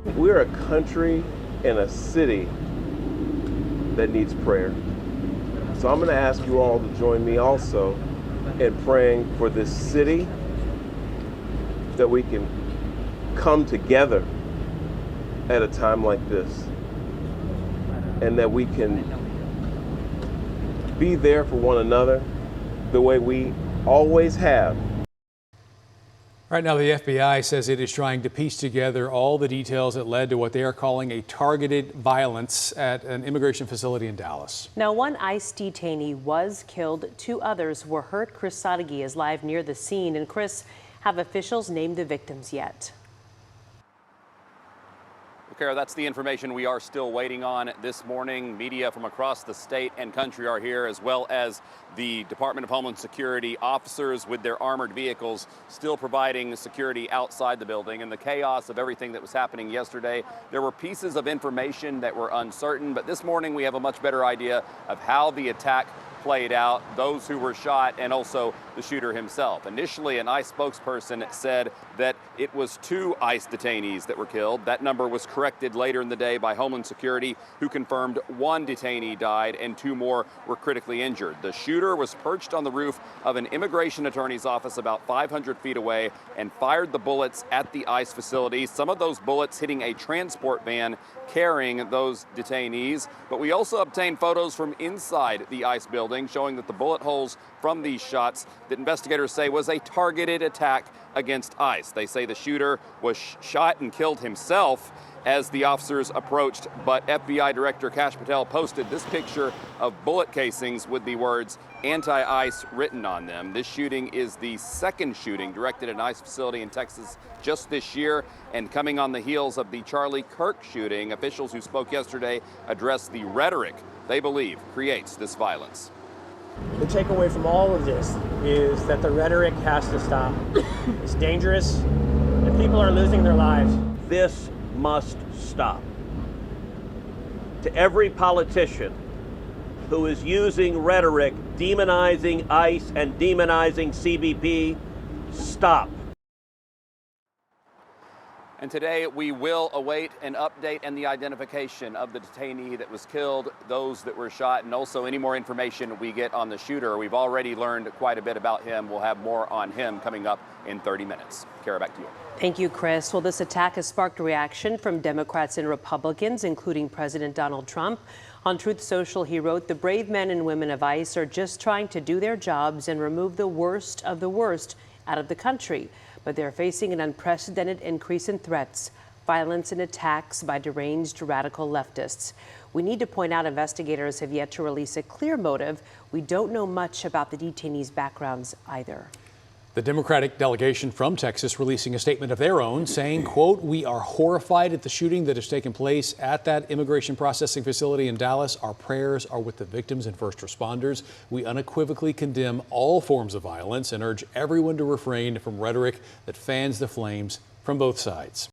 We're a country and a city that needs prayer. So I'm going to ask you all to join me also in praying for this city, that we can come together at a time like this, and that we can be there for one another the way we always have. Right now, the FBI says it is trying to piece together all the details that led to what they are calling a targeted violence at an immigration facility in Dallas. Now, one ICE detainee was killed. 2 others were hurt. Chris Sadeghi is live near the scene. And Chris, have officials named the victims yet? Kara, that's the information we are still waiting on this morning. Media from across the state and country are here, as well as the Department of Homeland Security officers with their armored vehicles still providing security outside the building. In the chaos of everything that was happening yesterday, there were pieces of information that were uncertain, but this morning we have a much better idea of how the attack played out, those who were shot, and also the shooter himself. Initially, an ICE spokesperson said that it was 2 ICE detainees that were killed. That number was corrected later in the day by Homeland Security, who confirmed 1 detainee died and 2 more were critically injured. The shooter was perched on the roof of an immigration attorney's office about 500 feet away and fired the bullets at the ICE facility. Some of those bullets hitting a transport van carrying those detainees. But we also obtained photos from inside the ICE building showing that the bullet holes from these shots that investigators say was a targeted attack against ICE. They say the shooter was shot and killed himself as the officers approached, but FBI Director Kash Patel posted this picture of bullet casings with the words anti-ICE written on them. This shooting is the 2nd shooting directed at an ICE facility in Texas just this year, and coming on the heels of the Charlie Kirk shooting. Officials who spoke yesterday addressed the rhetoric they believe creates this violence. The takeaway from all of this is that the rhetoric has to stop. It's dangerous, and people are losing their lives. This must stop. To every politician who is using rhetoric demonizing ICE and demonizing CBP, stop. And today we will await an update and the identification of the detainee that was killed, those that were shot, and also any more information we get on the shooter. We've already learned quite a bit about him. We'll have more on him coming up in 30 minutes. Kara, back to you. Thank you, Chris. Well, this attack has sparked reaction from Democrats and Republicans, including President Donald Trump. On Truth Social, he wrote, "The brave men and women of ICE are just trying to do their jobs and remove the worst of the worst out of the country. But they're facing an unprecedented increase in threats, violence, and attacks by deranged radical leftists. We need to point out investigators have yet to release a clear motive. We don't know much about the detainees' backgrounds either." The Democratic delegation from Texas releasing a statement of their own saying, quote, "We are horrified at the shooting that has taken place at that immigration processing facility in Dallas. Our prayers are with the victims and first responders. We unequivocally condemn all forms of violence and urge everyone to refrain from rhetoric that fans the flames from both sides."